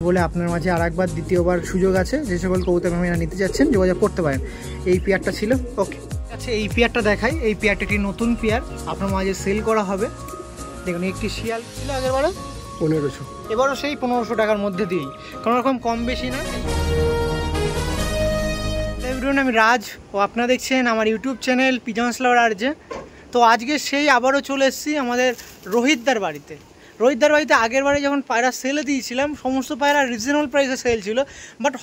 বলে আপনার মাঝে আর একবার দ্বিতীয়বার সুযোগ আছে। যে সকল কবুতর প্রেমীরা নিতে যাচ্ছেন যোগাযোগ করতে পারেন। এই পেয়ারটা ছিল। ওকে, আচ্ছা এই পেয়ারটা দেখাই। এই পেয়ারটা একটি নতুন পেয়ার আপনার মাঝে সেল করা হবে। দেখুন একটি শিয়াল ছিল আগের বারে 1500, এবারও সেই 1500 টাকার মধ্যে দিয়েই, কোনো রকম কম বেশি না। আমি রাজ ও আপনারা দেখছেন আমার ইউটিউব চ্যানেল পিজন্স লাভার আরজে। তো আজকে সেই আবারও চলে এসেছি আমাদের রোহিতদার বাড়িতে। রোহিতদার বাড়িতে আগের বারে যখন পায়রা সেলে দিয়েছিলাম সমস্ত পায়রা রিজনেবল প্রাইসে সেল ছিল, বাট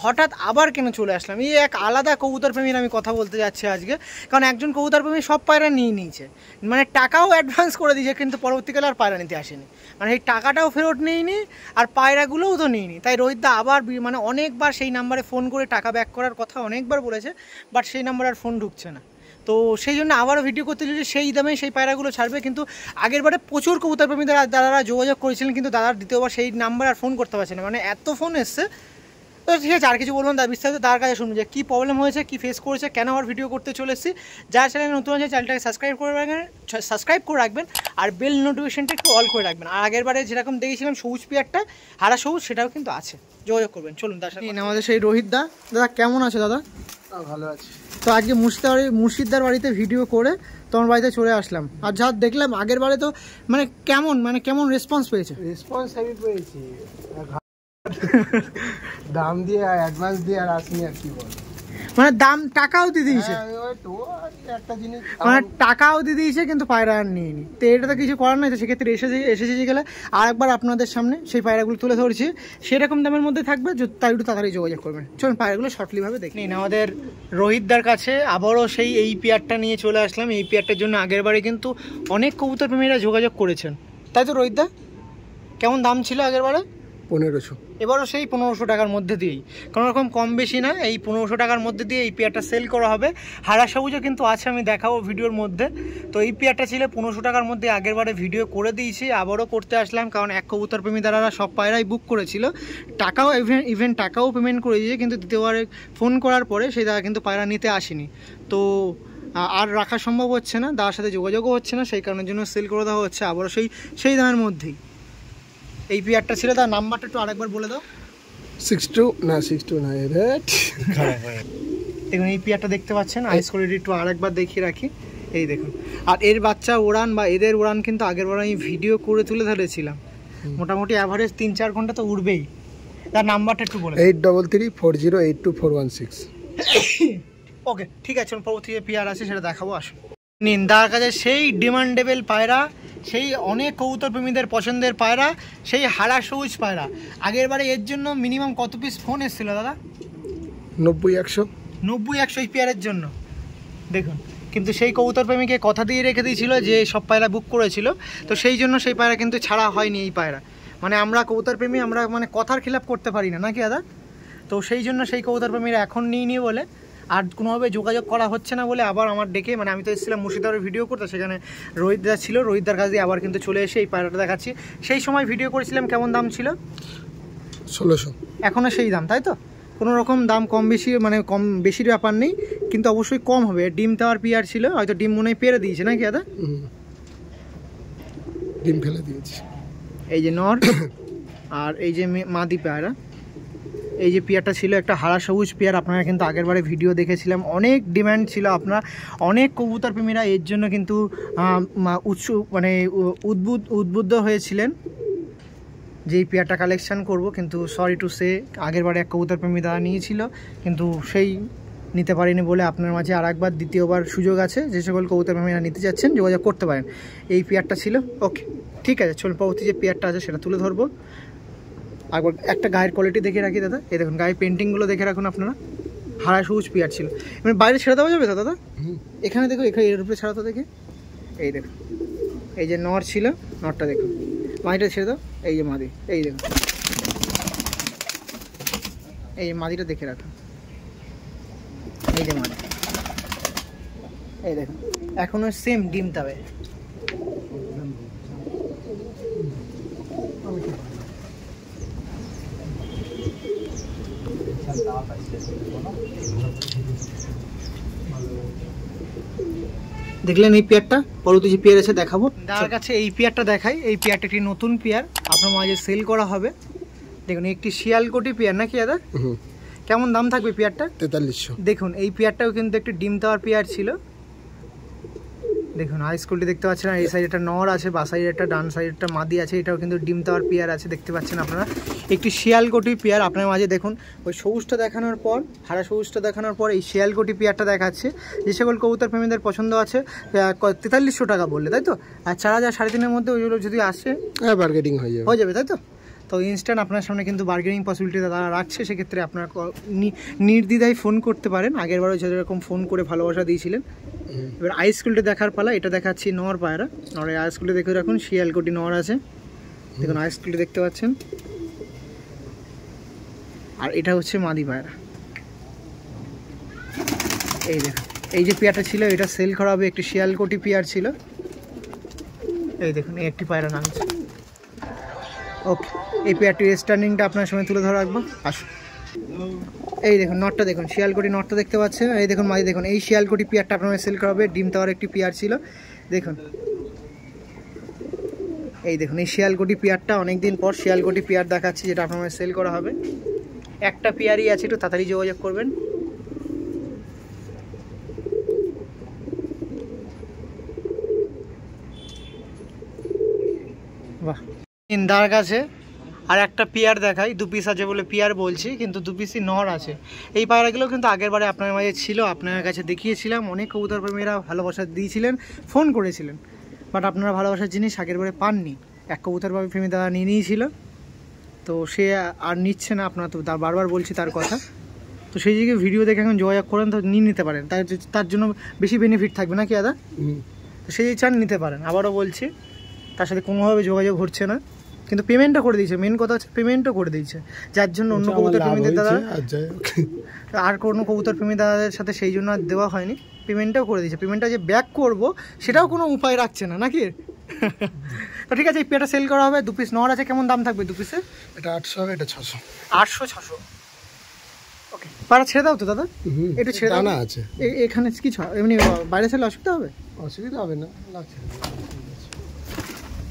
হঠাৎ আবার কেন চলে আসলাম। এই এক আলাদা কবুতর প্রেমীর আমি কথা বলতে যাচ্ছি আজকে, কারণ একজন কবুতর প্রেমী সব পায়রা নিয়ে নিয়েছে, মানে টাকাও অ্যাডভান্স করে দিয়েছে, কিন্তু পরবর্তীকালে আর পায়রা নিতে আসেনি। মানে এই টাকাটাও ফেরত নিইনি আর পায়রাগুলোও তো নিইনি। তাই রোহিতদা আবার মানে অনেকবার সেই নাম্বারে ফোন করে টাকা ব্যাক করার কথা অনেকবার বলেছে, বাট সেই নাম্বারে আর ফোন ঢুকছে না। তো সেই জন্য আবারও ভিডিও করতে চলেছি, সেই দামে সেই পায়রাগুলো ছাড়বে। কিন্তু আগের বারে প্রচুর কবুতর প্রেমী দাদারা যোগাযোগ করেছিলেন, কিন্তু দাদার দ্বিতীয়বার সেই নাম্বার আর ফোন করতে পারছে না, মানে এত ফোন এসছে। তো ঠিক আছে, আর কিছু বলবেন তার বিস্তারিত তার কাছে শুনুন যে কী প্রবলেম হয়েছে, কী ফেস করেছে, কেন আবার ভিডিও করতে চলে এসেছি। যার চ্যানেল নতুন আছে চ্যানেলটাকে সাবস্ক্রাইব করে রাখবেন আর বেল নোটিফিকেশনটা একটু অল করে রাখবেন। আর আগের বারে যেরকম দেখেছিলাম সবুজ পেয়ারটা হারা সবুজ, সেটাও কিন্তু আছে, যোগাযোগ করবেন। চলুন তার সাথে আমাদের সেই রোহিতদা। দাদা কেমন আছে দাদা? ভালো আছে। তো আজকে মুর্শিদার বাড়িতে ভিডিও করে তোমার বাড়িতে চলে আসলাম। আর যা দেখলাম আগের বারে তো মানে কেমন রেসপন্স পেয়েছে? রেসপন্স হেভি পেয়েছি, দাম দিয়ে অ্যাডভান্স দিয়ে আর আসেনি, আর কি বল, মানে দাম টাকাও দিয়ে দিয়েছে, একটা জিনিস মানে টাকাও দিয়ে দিয়েছে কিন্তু পায়রা আর নিয়ে। তো এটা তো কিছু করার নাই। তো সেক্ষেত্রে এসেছে গেলে আর একবার আপনাদের সামনে সেই পায়রাগুলো তুলে ধরছি, সেরকম দামের মধ্যে থাকবে, তাই একটু তাড়াতাড়ি যোগাযোগ করবেন। চলুন পায়রাগুলো শর্টলিভাবে দেখে নিন। আমাদের রোহিতদার কাছে আবারও সেই এই পেয়ারটা নিয়ে চলে আসলাম। এই পেয়ারটার জন্য আগের বারে কিন্তু অনেক কবুতর প্রেমীরা যোগাযোগ করেছেন, তাই তো রোহিতদা? কেমন দাম ছিল আগের বারে? 1500, এবারও সেই 1500 টাকার মধ্যে দিয়েই, কোনো রকম কম বেশি না, এই 1500 টাকার মধ্যে দিয়ে এই পেয়ারটা সেল করা হবে। হারা সবুজও কিন্তু আছে, আমি দেখাবো ভিডিওর মধ্যে। তো এই পেয়ারটা ছিল 1500 টাকার মধ্যে, আগের বারে ভিডিও করে দিয়েছি, আবারও করতে আসলাম, কারণ এক কবুতর প্রেমী দ্বারা সব পায়রাই বুক করেছিল, টাকাও ইভেন টাকাও পেমেন্ট করে দিয়েছে, কিন্তু দ্বিতীয়বারে ফোন করার পরে সেই দাদা কিন্তু পায়রা নিতে আসেনি। তো আর রাখা সম্ভব হচ্ছে না, দাদার সাথে যোগাযোগও হচ্ছে না, সেই কারণের জন্য সেল করে দেওয়া হচ্ছে আবারও সেই দামের মধ্যেই। এই পেয়ারটা ছিল, তার নাম্বারটা একটু আরেকবার বলে দাও। 62 না দেখুন এই পেয়ারটা দেখতে পাচ্ছেন, আইস কোয়ালিটি একটু আরেকবার দেখিয়ে রাখি, এই দেখুন। আর এর বাচ্চা উড়ান বা এদের উড়ান কিন্তু আগের বার আমি ভিডিও করে তুলে ধরেছিলাম, মোটামুটি অ্যাভারেজ 3-4 ঘন্টা তো উড়বেই। তার নাম্বারটা একটু বলে 8334082416। ওকে ঠিক আছে, পরবর্তী যে পেয়ার আছে সেটা দেখাবো, আসুন। নিন দাদার কাছে সেই ডিমান্ডেবল পায়রা, সেই অনেক কবুতর প্রেমীদের পছন্দের পায়রা, সেই হারা সবুজ পায়রা। আগের বারে এর জন্য মিনিমাম কত পিস ফোন এসেছিল দাদা? 90-100 এই পেয়ারের জন্য। দেখুন, কিন্তু সেই কবুতর প্রেমীকে কথা দিয়ে রেখে দিয়েছিল যে সব পায়রা বুক করেছিল, তো সেই জন্য সেই পায়রা কিন্তু ছাড়া হয়নি। এই পায়রা মানে আমরা কবুতর প্রেমী, আমরা মানে কথার খিলাপ করতে পারি না, নাকি দাদা? তো সেই জন্য সেই কবুতর প্রেমীরা এখন নিয়ে বলে আর কোনোভাবে যোগাযোগ করা হচ্ছে না বলে আবার আমার ডেকে, মানে আমি তো এসেছিলাম মুর্শিদাবাদের ভিডিও করতে, সেখানে রোহিতদা ছিল, রোহিতদার কাছ দিয়ে আবার কিন্তু চলে এসে এই পায়রাটা দেখাচ্ছি। সেই সময় ভিডিও করেছিলাম, কেমন দাম ছিল? 1600। এখনও সেই দাম, তাই তো? কোনো রকম দাম কম বেশি, মানে কম বেশির ব্যাপার নেই, কিন্তু অবশ্যই কম হবে। ডিম দেওয়ার পেয়ার ছিল, হয়তো ডিম মনে হয় পেরে দিয়েছে নাকি দাদা? ডিম ফেলে দিয়েছি। এই যে নর আর এই যে মাদি পায়রা, এই যে পেয়ারটা ছিল একটা হারা সবুজ পেয়ার, আপনারা কিন্তু আগের বারে ভিডিও দেখেছিলাম, অনেক ডিম্যান্ড ছিল, আপনারা অনেক কবুতর প্রেমীরা এর জন্য কিন্তু উদ্বুদ্ধ হয়েছিলেন যে এই পেয়ারটা কালেকশান করব। কিন্তু সরি টু সে, আগের বারে এক কবুতর প্রেমী দাদা নিয়েছিল, কিন্তু সেই নিতে পারিনি বলে আপনার মাঝে আর একবার দ্বিতীয়বার সুযোগ আছে। যে সকল কবুতর প্রেমীরা নিতে যাচ্ছেন যোগাযোগ করতে পারেন। এই পেয়ারটা ছিল। ওকে ঠিক আছে, চলুন পরবর্তী যে পেয়ারটা আছে সেটা তুলে ধরবো। একবার একটা গায়ের কোয়ালিটি দেখে রাখি দাদা, এই দেখুন গায়ের পেন্টিংগুলো দেখে রাখুন আপনারা। হারা সবুজ পেয়ার ছিল, মানে বাইরে ছেড়ে দেওয়া যাবে তো দাদা? এখানে দেখো, এখানে এর উপরে ছাড়া তো দেখে, এই দেখুন এই যে নর ছিল, নরটা দেখুন, মাদিটা ছেড়ে দাও, এই যে মাদি, এই দেখুন এই যে মাদিটা দেখে রাখুন, এই যে মাদি, এই দেখুন এখনো সেম ডিম তবে। দেখলেন এই পেয়ারটা, পরবর্তী যে পেয়ার আছে দেখাবো। তার কাছে এই পেয়ারটা দেখাই। এই পেয়ারটা একটি নতুন পেয়ার আপনার মাঝে সেল করা হবে। দেখুন একটি শিয়ালকোটি পেয়ার নাকি দাদা? হুম, কেমন দাম থাকবে পেয়ারটা? 4300। দেখুন এই পেয়ারটাও কিন্তু একটু ডিম দেওয়ার পেয়ার ছিল। দেখুন হাই স্কুলটি দেখতে পাচ্ছেন, আর এই সাইডে একটা নর আছে, বা সাইডে একটা ডান সাইডে একটা মাদি আছে, এটাও কিন্তু ডিম দেওয়ার পেয়ার আছে দেখতে পাচ্ছেন আপনারা। একটি শিয়ালকোটি পেয়ার আপনার মাঝে দেখুন, ওই সবুজটা দেখানোর পর, হারা সবুজটা দেখানোর পর এই শিয়ালকোটি পেয়ারটা দেখাচ্ছে। যে সকল কবুতর প্রেমীদের পছন্দ আছে 4300 টাকা বললে, তাই তো? আর 4000 3.5-এর মধ্যে ওইগুলো যদি আসে হ্যাঁ, বার্গেনিং হয়ে যাবে, তাই তো? তো ইনস্ট্যান্ট আপনার সামনে কিন্তু বার্গেনিং পসিবিলিটি তারা রাখছে, সেক্ষেত্রে আপনার নির্দ্বিধায় ফোন করতে পারেন। আগেরবারও যেরকম ফোন করে ভালোবাসা দিয়েছিলেন। এবার আই স্কুলটি দেখার পালা, এটা দেখাচ্ছি নর পায়রা। নরের আই স্কুলটি দেখে রাখুন, শিয়ালকোটি নর আছে, দেখুন আই স্কুলটি দেখতে পাচ্ছেন। আর এটা হচ্ছে মাদি পায়রা। এই দেখুন, এই যে পেয়ারটা ছিল এটা সেল করা হবে, একটি শিয়ালকোটি পেয়ার ছিল। এই দেখুন এই একটি পায়রা নামছে। ওকে, এই পেয়ারটির স্ট্যান্ডিংটা আপনার সামনে তুলে ধরে রাখবো, আসুন। এই দেখুন নটটা, দেখুন শিয়ালকোটি নটটা দেখতে পাচ্ছেন। এই দেখুন মাঝে দেখুন, এই শিয়ালকোটি পেয়ারটা আপনার সেল করা হবে, ডিম দেওয়ার একটি পেয়ার ছিল। দেখুন এই দেখুন এই শিয়ালকোটি পেয়ারটা অনেকদিন পর শিয়ালকোটি পেয়ার দেখাচ্ছি, যেটা আপনার সেল করা হবে। একটা পেয়ারই আছে, একটু তাড়াতাড়ি যোগাযোগ করবেন। বাহ, দাঁড় কাছে আর একটা পেয়ার দেখাই, 2 পিস আছে বলে পেয়ার বলছি, কিন্তু 2 পিসই নর আছে। এই পায়রাগুলো কিন্তু আগের বারে আপনার মাঝে ছিল, আপনার কাছে দেখিয়েছিলাম, অনেক কবুতর প্রেমীরা ভালোবাসা দিয়েছিলেন, ফোন করেছিলেন, বাট আপনারা ভালোবাসার জিনিস আগের বারে পাননি। এক কবুতর প্রেমী দাদা নিয়ে নিয়েছিল, তো সে আর নিচ্ছে না, আপনারা তো বারবার বলছি তার কথা। তো সেই জায়গায় ভিডিও দেখে এখন যোগাযোগ করেন, তো নিয়ে নিতে পারেন, তার জন্য বেশি বেনিফিট থাকবে নাকি দাদা? তো সেই চান নিতে পারেন। আবারও বলছি, তার সাথে কোনোভাবে যোগাযোগ হচ্ছে না, কিন্তু পেমেন্টও করে দিয়েছে। মেন কথা হচ্ছে পেমেন্টও করে দিয়েছে, যার জন্য অন্য কবুতর প্রেমীদের দাদা আর কোনো কবুতর প্রেমী দাদাদের সাথে সেই জন্য আর দেওয়া হয়নি। পেমেন্টটাও করে দিয়েছে, পেমেন্টটা যে ব্যাক করবো সেটাও কোনো উপায় রাখছে না নাকি? তো ঠিক আছে, এই পেয়ারটা সেল করা হবে। 2 পিস নর আছে, কেমন দাম থাকবে 2 পিসে? এটা 800, এটা 600। 800-600। ওকে, পাড়া ছেড়ে দাও তো দাদা, একটু ছেড়ে দাও। না আছে এখানে কিছু এমনি বাইরে ছেলে অসুবিধা হবে? অসুবিধা হবে না, লাগছে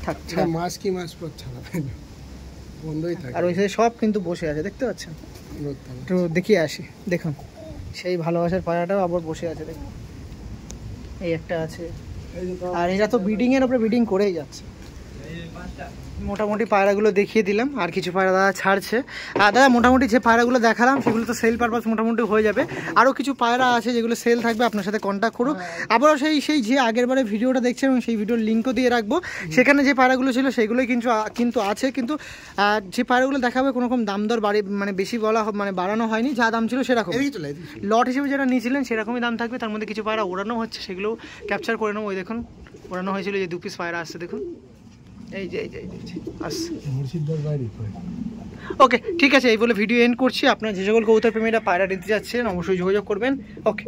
থাক, মাস কি মাস পর ছাড়াবে না, বন্ধই থাকে। আর ওই সাইডে সব কিন্তু বসে আছে দেখতে পাচ্ছেন, একটু দেখিয়ে আসি। দেখুন সেই ভালোবাসার পায়রাটাও আবার বসে আছে, দেখুন এই একটা আছে। আর এরা তো ব্রিডিংয়ের উপরে ব্রিডিং করেই যাচ্ছে। মোটামুটি পায়রাগুলো দেখিয়ে দিলাম, আর কিছু পায়রা দাদা ছাড়ছে। আর দাদা মোটামুটি যে পায়রাগুলো দেখালাম সেগুলো তো সেল পারপাস মোটামুটি হয়ে যাবে। আরও কিছু পায়রা আছে যেগুলো সেল থাকবে, আপনার সাথে কন্ট্যাক্ট করুন। আবারও সেই যে আগের বারে ভিডিওটা দেখছেন এবং সেই ভিডিওর লিঙ্কও দিয়ে রাখবো, সেখানে যে পায়রাগুলো ছিল সেগুলোই কিন্তু আছে। কিন্তু যে পায়রাগুলো দেখাবে কোনো রকম দাম দর মানে বেশি মানে বাড়ানো হয়নি, যা দাম ছিল সেরকম লট হিসেবে যেটা নিয়েছিলেন সেরকমই দাম থাকবে। তার মধ্যে কিছু পায়রা ওড়ানো হচ্ছে, সেগুলো ক্যাপচার করে নেবো। ওই দেখুন ওড়ানো হয়েছিল, যে 2 পিস পায়রা আসছে দেখুন, এই যে আসছে। ওকে ঠিক আছে, এই বলে ভিডিও এন্ড করছি। আপনার যে সকল কবুতর প্রেমীরা পায়রা নিতে যাচ্ছেন অবশ্যই যোগাযোগ করবেন। ওকে।